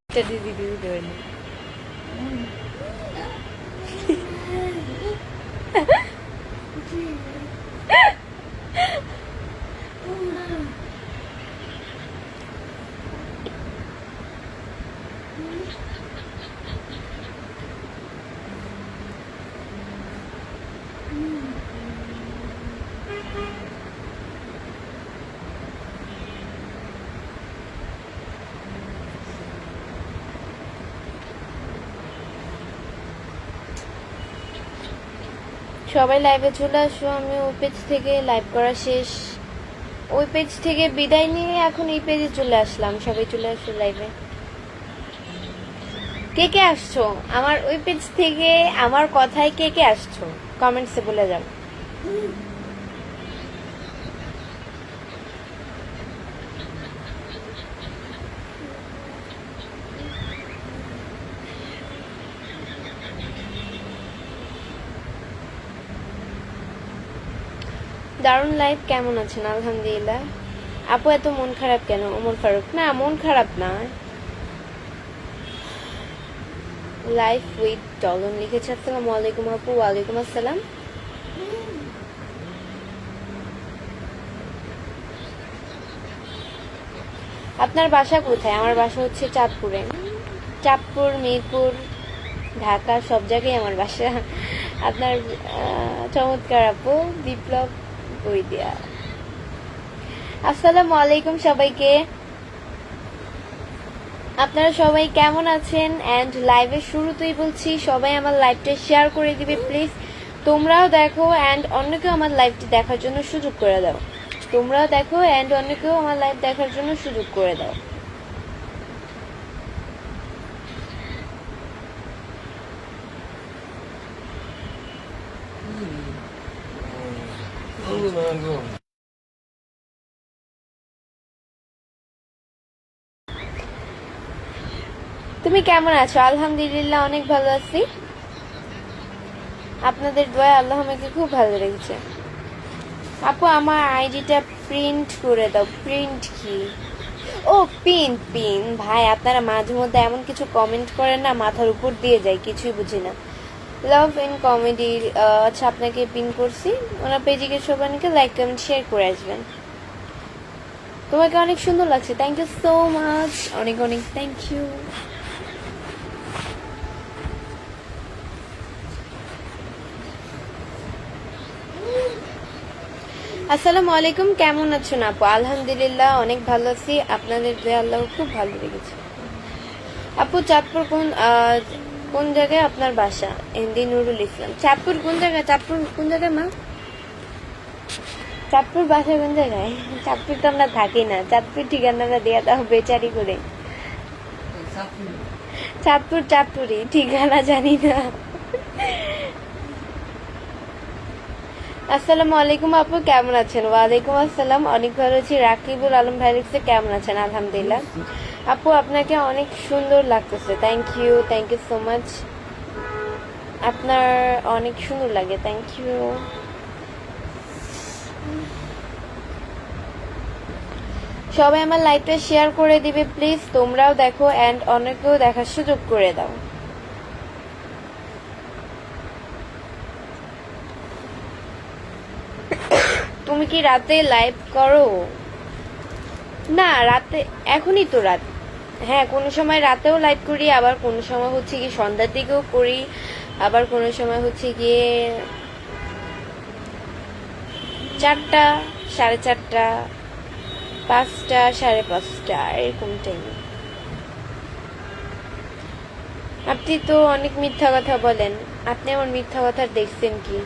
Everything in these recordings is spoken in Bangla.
দিদি দিদি দেবেন সবাই লাইভে চলে আসো। আমি ওই পেজ থেকে লাইভ করা শেষ, ওই পেজ থেকে বিদায় নিয়ে এখন এই পেজে চলে আসলাম। সবাই চলে আসো লাইভে। কে কে আসছো আমার ওই পেজ থেকে? আমার কথায় কে কে আসছো কমেন্টসে বলে যাও। দারুণ লাইভ, কেমন আছেন? আলহামদুলিল্লাহ। আপু এত মন খারাপ কেন? ওমর ফারুক, না মন খারাপ না। লাইফ উইথ ডলন লিখেছে। আসসালামু আলাইকুম আপু। ওয়ালাইকুম আসসালাম। আপনার বাসা কোথায়? আমার বাসা হচ্ছে চাঁদপুরে। চাঁদপুর, মিরপুর, ঢাকা সব জায়গায় আমার বাসা। আপনার চমৎকার আপু। বিপ্লব বৈদিয়া, আসসালামু আলাইকুম সবাইকে। আপনারা সবাই কেমন আছেন? অ্যান্ড লাইভের শুরুতেই বলছি সবাই আমার লাইভটা শেয়ার করে দিবে প্লিজ। তোমরাও দেখো অ্যান্ড অন্যকেও আমার লাইভটি দেখার জন্য সুযোগ করে দাও। তোমরাও দেখো অ্যান্ড অন্যকেও আমার লাইভ দেখার জন্য সুযোগ করে দাও। তুমি কেমন আছো? আলহামদুলিল্লাহ অনেক ভালো আছি। আপনাদের দোয়া আল্লাহ আমাকে খুব ভালো রেখেছে। আপু আমার আইডিটা প্রিন্ট করে দাও। প্রিন্ট কি? ও পিন পিন। ভাই আপনারা মাঝে মধ্যে এমন কিছু কমেন্ট করেন না, মাথার উপর দিয়ে যায়, কিছুই বুঝি না। লাভ ইন কমেডি, আচ্ছা আপনাকে পিন করছি। ওনার পেজে গিয়ে সবাইকে লাইক কমেন্ট শেয়ার করে আসবেন। তোমাকে অনেক সুন্দর লাগছে। থ্যাংক ইউ সো মাচ, অনেক অনেক থ্যাংক ইউ। আসসালামু আলাইকুম, কেমন আছেন আপু? আলহামদুলিল্লাহ অনেক ভালো আছি। আপনাদের দয়া আল্লাহ খুব ভালো লেগেছে। আপু চাঁদপুর কোন জায়গায় আপনার বাসা? এমডি নুরুল ইসলাম। চাঁদপুর কোন জায়গায়? চাঁদপুর কোন জায়গায় মা? চাঁদপুর বাসা কোন জায়গায়? চাঁদপুর তো আমরা থাকি না। চাঁদপুর ঠিকানাটা দেওয়া দাও বেচারি করে। চাঁদপুর চাঁদপুরই, ঠিকানা জানি না। আসসালামু আলাইকুম আপু, কেমন আছেন? ওয়ালাইকুম আসসালাম, অনেক ভালো আছি। রাকিবুল আলম ভাই লিখছে কেমন আছেন? আলহামদুলিল্লাহ। আপু আপনাকে অনেক সুন্দর লাগতেছে। Thank you so much. আপনার অনেক সুন্দর লাগে, থ্যাংক ইউ। সবাই আমার লাইভটা শেয়ার করে দিবে প্লিজ। তোমরাও দেখো অ্যান্ড অনেকেও দেখার সুযোগ করে দাও। তুমি কি রাতে লাইভ করো? না রাতে, এখনই তো রাত। হ্যাঁ কোনো সময় রাতেও লাইভ করি, আবার কোনো সময় হচ্ছে কি সন্ধ্যার দিকেও করি, আবার কোনো সময় হচ্ছে গিয়ে 4টা, 4:30, 5টা, 5:30 এরকম টাইমে। আপনি তো অনেক মিথ্যা কথা বলেন। আপনি আমার মিথ্যা কথা দেখছেন কি?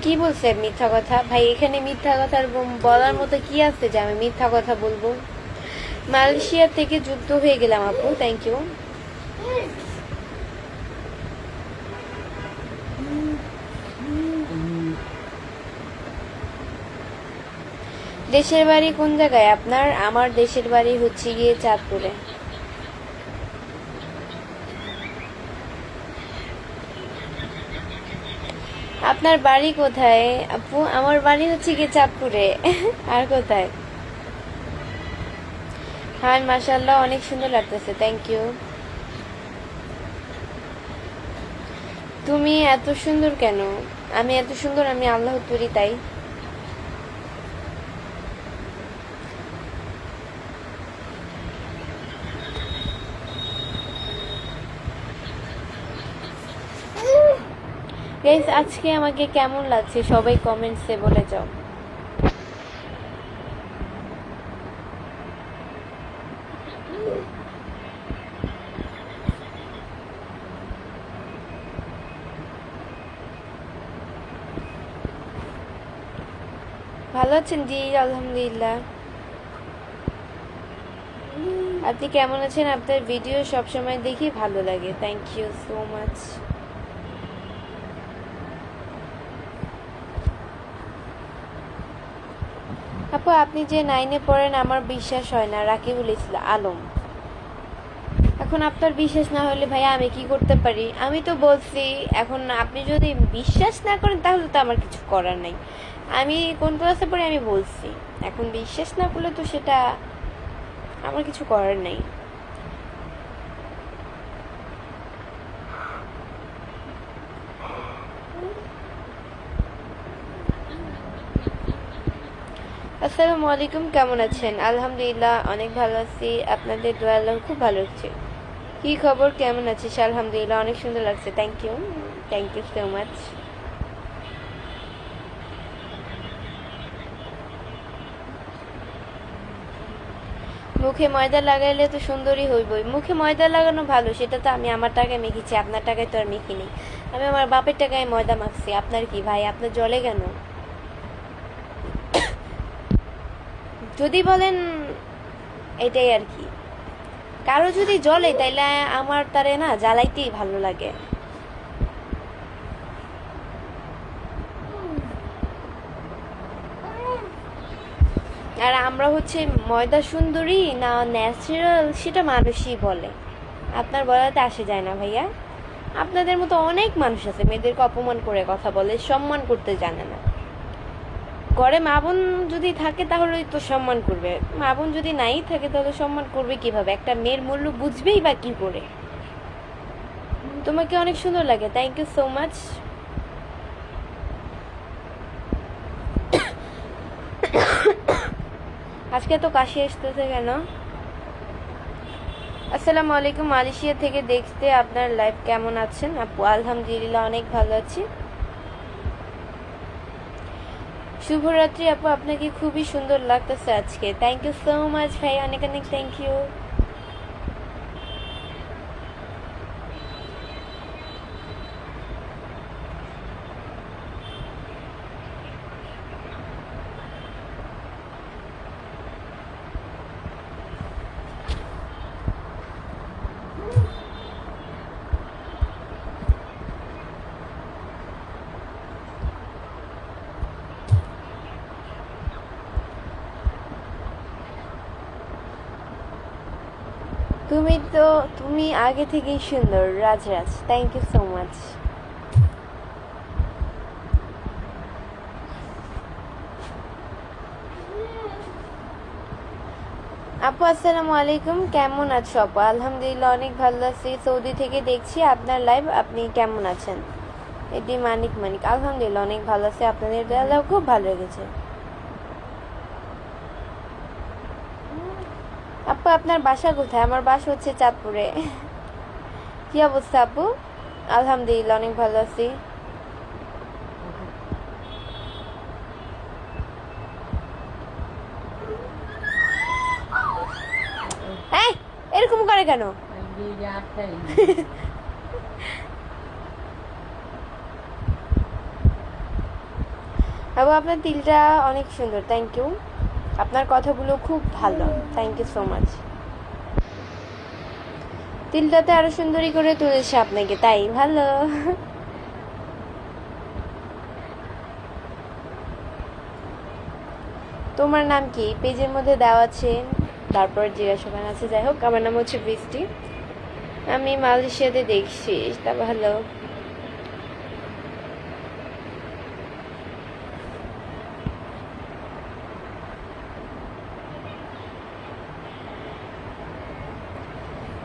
কি বলছেন মিথ্যা কথা? ভাই এখানে মিথ্যা কথা বলার মতো কি আছে যে আমি মিথ্যা কথা বলবো? মালয়েশিয়া থেকে যুক্ত হয়ে গেলাম আপু, থ্যাংক ইউ। দেশের বাড়ি কোন জায়গায় আপনার? আমার দেশের বাড়ি হচ্ছে গিয়ে চাঁদপুরে। আপনার বাড়ি কোথায় আপু? আমার বাড়ি হচ্ছে গিয়ে চাঁদপুরে। আর কোথায়? হ্যাঁ মাশাআল্লাহ, অনেক সুন্দর লাগতেছে, থ্যাংক ইউ। তুমি এত সুন্দর কেন? আমি এত সুন্দর? আমি আল্লাহ তৈরি, তাই। গাইস, আজকে আমাকে কেমন লাগছে সবাই কমেন্টসে বলে যাও। ভালো আছেন? জি আলহামদুলিল্লাহ। আপনি কেমন আছেন? আপনার ভিডিও সবসময় দেখি, ভালো লাগে, থ্যাংক ইউ সো মাচ। আপু আপনি যে 9-এ পড়েন আমার বিশ্বাস হয় না। রাকিবুল ইসলাম আলম। এখন আপনার বিশ্বাস না হলে ভাইয়া আমি কি করতে পারি? আমি তো বলছি, এখন আপনি যদি বিশ্বাস না করেন তাহলে তো আমার কিছু করার নাই। আমি কোন ক্লাসে পড়ি আমি বলছি, এখন বিশ্বাস না করলে তো সেটা আমার কিছু করার নেই। আসসালামু আলাইকুম, কেমন আছেন? আলহামদুলিল্লাহ অনেক ভালো আছি, আপনাদের দোয়া আল্লাহ খুব ভালো হচ্ছে। কি খবর, কেমন আছিস? আলহামদুলিল্লাহ অনেক সুন্দর লাগছে, thank you, thank you so much. মুখে ময়দা লাগাইলে তো সুন্দরী হইবই। মুখে ময়দা লাগানো ভালো, সেটা তো আমি আমার টাকায় মেখেছি, আপনার টাকায় তো আর মেখিনি। আমি আমার বাপের টাকায় ময়দা মাখছি। আপনার কি ভাই, আপনার জলে কেন? যদি বলেন এটাই আর কি, কারো যদি জ্বলে তাইলে আমার তারে না জ্বালাইতেই ভালো লাগে। আর আমরা হচ্ছে ময়দা সুন্দরী না ন্যাচারাল সেটা মানুষই বলে, আপনার বলাতে আসে যায় না ভাইয়া। আপনাদের মতো অনেক মানুষ আছে মেয়েদেরকে অপমান করে কথা বলে, সম্মান করতে জানে না। ঘরে মা বোন যদি থাকে তাহলে তো সম্মান করবে, মা বোন যদি নাই থাকে তাহলে সম্মান করবে কিভাবে? একটা মেয়ের মূল্য বুঝবেই বা কি করে? তোমাকে অনেক সুন্দর লাগে, থ্যাংক ইউ সো মাচ। আজকে তো কাশি আসতেছে কেন? আসসালামু আলাইকুম, মালয়েশিয়া থেকে দেখতে আপনার লাইভ, কেমন আছেন আপু? আলহামদুলিল্লাহ অনেক ভালো আছি। শুভরাত্রি আপু, আপনাকে খুবই সুন্দর লাগতেছে আজকে, থ্যাংক ইউ সো মাচ ভাই, অনেক অনেক থ্যাংক ইউ। তুমি আগে থেকেই সুন্দর রাজরাজ, থ্যাংক ইউ সো মাচ। আপু আসসালামু আলাইকুম, কেমন আছো আপু? আলহামদুলিল্লাহ অনেক ভালো আছি, সৌদি থেকে দেখছি আপনার লাইভ, আপনি কেমন আছেন? এটি মানিক মানিক, আলহামদুলিল্লাহ অনেক ভালো আছে, আপনাদের লাইভ খুব ভালো লেগেছে। আপু আপনার বাসা কোথায়? আমার বাসা হচ্ছে চাঁদপুরে। কি অবস্থা আপু? আলহামদুলিল্লাহ অনেক ভালো আছি। হ্যাঁ, এরকম করে কেন? আপু আপনার তিলটা অনেক সুন্দর, থ্যাংক ইউ। আপনার কথাগুলো খুব ভালো, থ্যাংক ইউ সো মাচ। তিলটাতে আরো সুন্দরী করে তুলেছে আপনাকে, তাই ভালো। তোমার নাম কি? পেজের মধ্যে দেওয়া আছে, তারপর জিজ্ঞাসা করেন আছে। যাই হোক, আমার নাম হচ্ছে বৃষ্টি, আমি মালয়েশিয়াতে দেখছি, তা ভালো।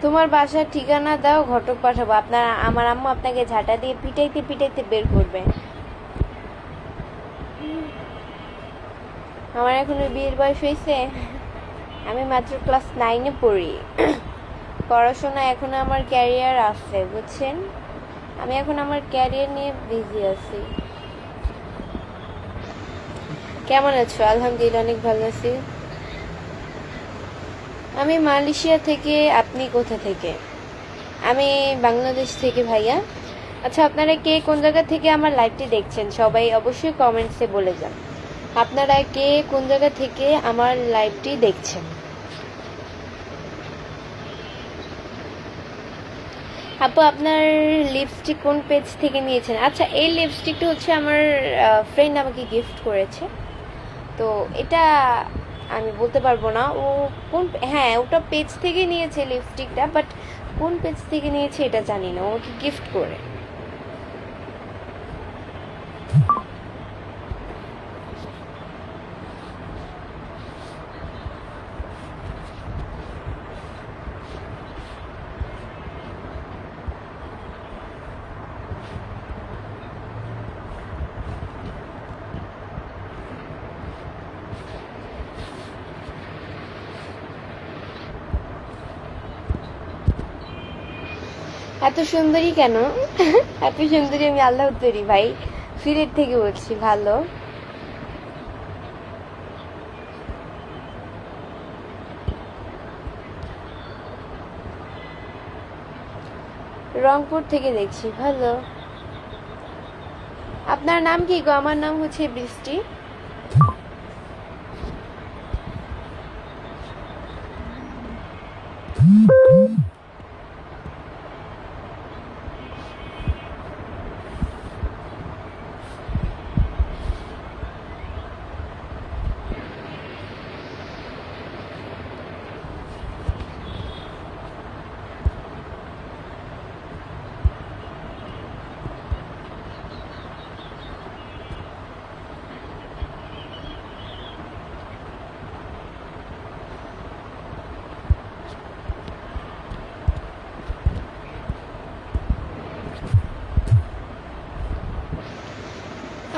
তোমার বাসার ঠিকানা দাও, ঘটক পাঠাবো। আমার আম্মু আপনাকে ঝাঁটা দিয়ে পিটাইতে পিটাইতে বের করবে। আমার এখনো বিয়ের বয়স হয়েছে? আমি মাত্র ক্লাস 9-এ পড়ি। পড়াশোনা এখন আমার ক্যারিয়ার আছে, বুঝছেন? আমি এখন আমার ক্যারিয়ার নিয়ে বিজি আছি। কেমন আছো? আলহামদুলিল্লাহ অনেক ভালো আছি। আমি মালয়েশিয়া থেকে। আপনি কোথা থেকে? আমি বাংলাদেশ থেকে ভাইয়া। আচ্ছা, আপনারা কে কোন জায়গা থেকে আমার লাইভটি দেখছেন সবাই অবশ্যই কমেন্টসে বলে যান। আপনারা কে কোন জায়গা থেকে আমার লাইভটি দেখছেন? আপু, আপনার লিপস্টিক কোন পেজ থেকে নিয়েছেন? আচ্ছা, এই লিপস্টিকটা হচ্ছে আমার ফ্রেন্ড আমাকে গিফট করেছে। তো এটা আমি বলতে পারবো না ও কোন, হ্যাঁ ওটা পেজ থেকে নিয়েছে লিপস্টিকটা, বাট কোন পেজ থেকে নিয়েছে এটা জানি না, ও আমাকে গিফট করে। এত সুন্দরী কেন? এত সুন্দরী আমি আল্লাহ তৈরি ভাই, সিলেট থেকে বলছি। ভালো। রংপুর থেকে দেখছি। ভালো। আপনার নাম কি গো? আমার নাম হচ্ছে বৃষ্টি।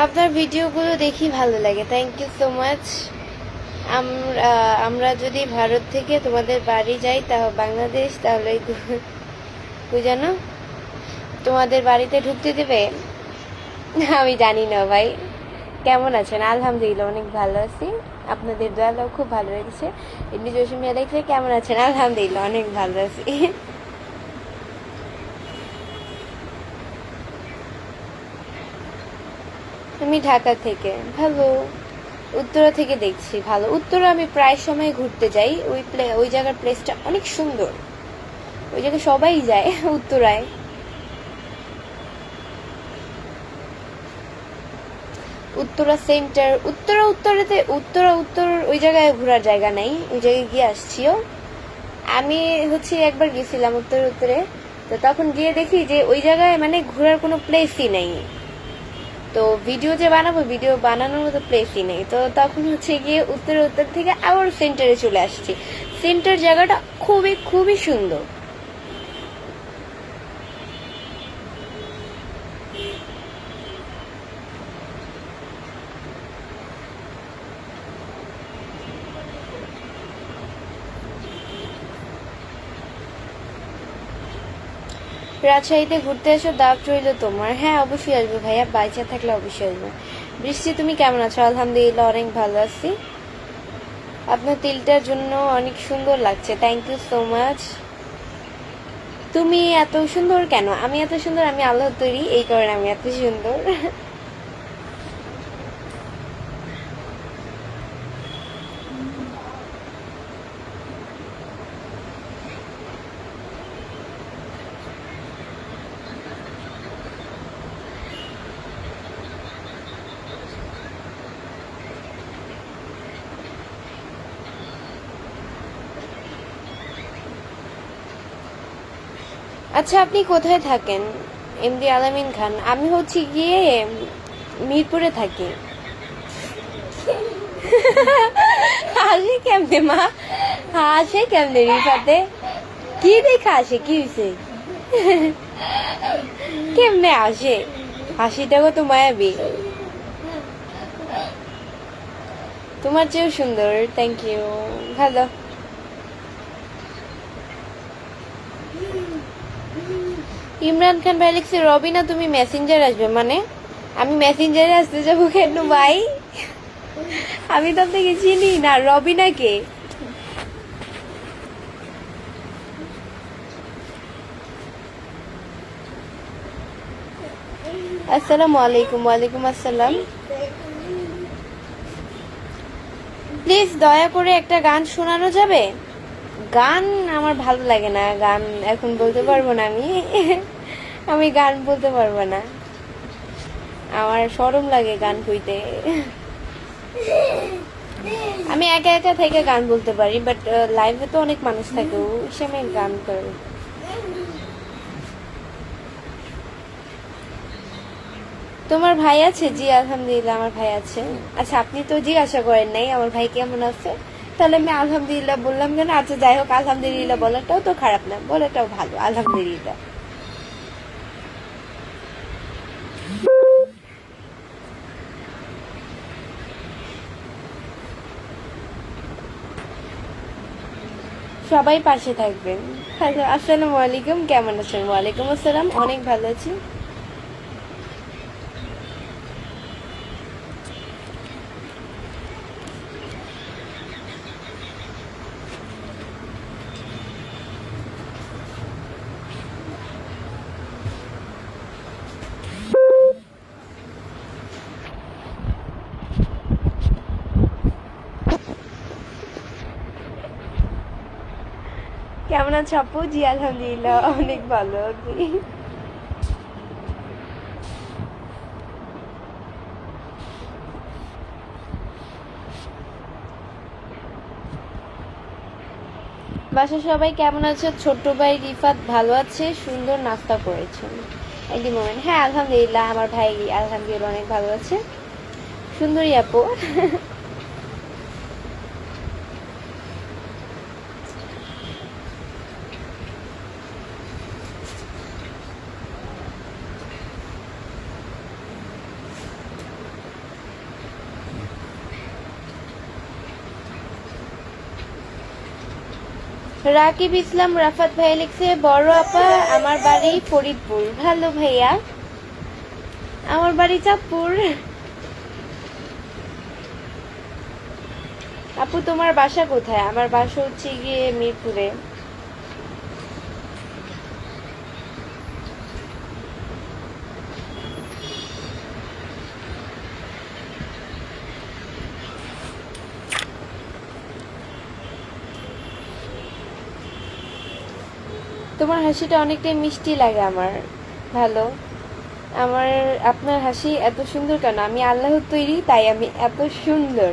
আপনার ভিডিওগুলো দেখি, ভালো লাগে, থ্যাংক ইউ সো মাচ। আমরা যদি ভারত থেকে তোমাদের বাড়ি যাই, তা বাংলাদেশ, তাহলে তুই জানো তোমাদের বাড়িতে ঢুকতে দেবে? আমি জানি না ভাই। কেমন আছেন? আলহামদুলিল্লাহ অনেক ভালো আছি, আপনাদের দোয়াটাও খুব ভালো লেগেছে। এমনি জসিম মিয়া দেখছে কেমন আছেন? আলহামদুলিল্লাহ অনেক ভালো আছি। আমি ঢাকা থেকে। ভালো। উত্তরা থেকে দেখছি। ভালো। উত্তরা আমি প্রায় সময় ঘুরতে যাই, ওই জায়গার প্লেসটা অনেক সুন্দর, ওই জায়গায় সবাই যায়। উত্তরায় উত্তরা সেন্টার, উত্তর ওই জায়গায় ঘোরার জায়গা নাই, ওই জায়গায় গিয়ে আসছিও। আমি হচ্ছে একবার গেছিলাম উত্তরে, তো তখন গিয়ে দেখি যে ওই জায়গায় মানে ঘোরার কোনো প্লেসই নেই। তো ভিডিও যে বানাবো, ভিডিও বানানোর মতো প্লেসই নেই। তো তখন হচ্ছে গিয়ে উত্তর থেকে আবার সেন্টারে চলে আসছি। সেন্টার জায়গাটা খুবই খুবই সুন্দর। রাজশাহীতে ঘুরতে এসো, দাওয়াত রইল তোমার। হ্যাঁ অবশ্যই আসবো ভাইয়া, বাইচা থাকলে অবশ্যই আসবো। বৃষ্টি, তুমি কেমন আছো? আলহামদুলিল্লাহ অনেক ভালো আছি। আপনার তিলটার জন্য অনেক সুন্দর লাগছে, থ্যাংক ইউ সো মাচ। তুমি এত সুন্দর কেন? আমি এত সুন্দর? আমি আল্লাহ তৈরি, এই কারণে আমি এত সুন্দর। আচ্ছা, আপনি কোথায় থাকেন? এমডি আলামিন খান। আমি হচ্ছে গিয়ে মিরপুরে থাকি। হাসি কেমনে মা? হাসে কেমনে রিফাতে? কি দেখা আসে, কি হয়েছে? কেমনে আসে? হাসিটাও তো মায়াবী। তোমার চেয়েও সুন্দর। Thank you. ভালো। ইমরান খান ভাই লিখছে, রবিনা তুমি মেসেঞ্জার আসবে মানে? আমি মেসেঞ্জারে আসতে যাবো কেন ভাই? আমি তো আপনাকে চিনি না। রবিনা কে? আসসালামু আলাইকুম। ওয়ালাইকুম আসসালাম। প্লিজ দয়া করে একটা গান শোনানো যাবে? গান আমার ভালো লাগে না, গান এখন বলতে পারবো না আমি। আমি গান বলতে পারবো না, আমার শরম লাগে গান কইতে। আমি একা একা থেকে গান বলতে পারি, বাট লাইভে তো অনেক মানুষ থাকে, ওই সময় গান করে। তোমার ভাই আছে? জি আলহামদুলিল্লাহ, আমার ভাই আছে। আচ্ছা, আপনি তো জিজ্ঞাসা করেন নাই আমার ভাই কেমন আছে, তাহলে আমি আলহামদুলিল্লাহ বললাম কেন? আচ্ছা যাই হোক, আলহামদুলিল্লাহ বলাটাও তো খারাপ না, বলাটাও ভালো, আলহামদুলিল্লাহ। সবাই পাশে থাকবেন। হ্যালো, আসসালামু আলাইকুম, কেমন আছেন? ওয়ালাইকুম আসসালাম, অনেক ভালো আছি। কেমন আছো আপু? জি আলহামদুলিল্লাহ, অনেক ভালো আছি। বাসার সবাই কেমন আছে? ছোট্ট ভাই রিফাত ভালো আছে, সুন্দর নাস্তা করেছেন। একটি মোমেন্ট। হ্যাঁ আলহামদুলিল্লাহ, আমার ভাই আলহামদুলিল্লাহ অনেক ভালো আছে। সুন্দরী আপু। রাকিব ইসলাম রাফাত ভাই লিখছে, বড় আপা আমার বাড়ি ফরিদপুর। ভালো ভাইয়া, আমার বাড়ি চাঁদপুর। আপু তোমার বাসা কোথায়? আমার বাসা হচ্ছে গিয়ে মিরপুরে। তোমার হাসিটা অনেকটাই মিষ্টি লাগে আমার। ভালো। আমার আপনার হাসি এত সুন্দর কেন? আমি আল্লাহর তৈরি, তাই আমি এত সুন্দর।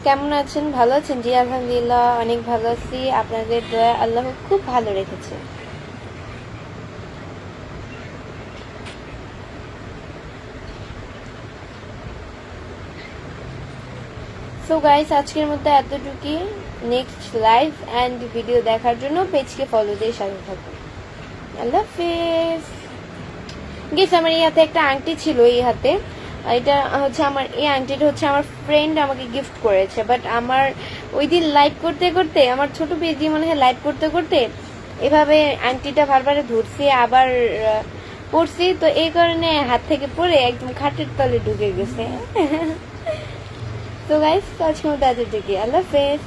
কেমন আছেন? ভালো আছেন? জি আলহামদুলিল্লাহ অনেক ভালো আছি, আপনাদের দয়া আল্লাহ খুব ভালো রেখেছে। সো গাইস, আজকের মধ্যে এতটুকুই। নেক্সট লাইভ অ্যান্ড ভিডিও দেখার জন্য পেজকে ফলো দিয়ে সাথে থাকুন। আল্লাহ হাফেজ। গেস, আমার এই হাতে একটা আংটি ছিল, এই হাতে এটা হচ্ছে আমার, এই আংটিটা হচ্ছে আমার ফ্রেন্ড আমাকে গিফট করেছে, বাট আমার ওই দিন লাইভ করতে করতে, আমার ছোট পেজ মনে হয় লাইভ করতে করতে এভাবে আংটিটা বারবার ধরছি, আবার পড়ছি, তো এই কারণে হাত থেকে পড়ে একদম খাটের তলে ঢুকে গেছে। তো গাইস, আজকের মতো এতটুকুই। আল্লাহ হাফেজ।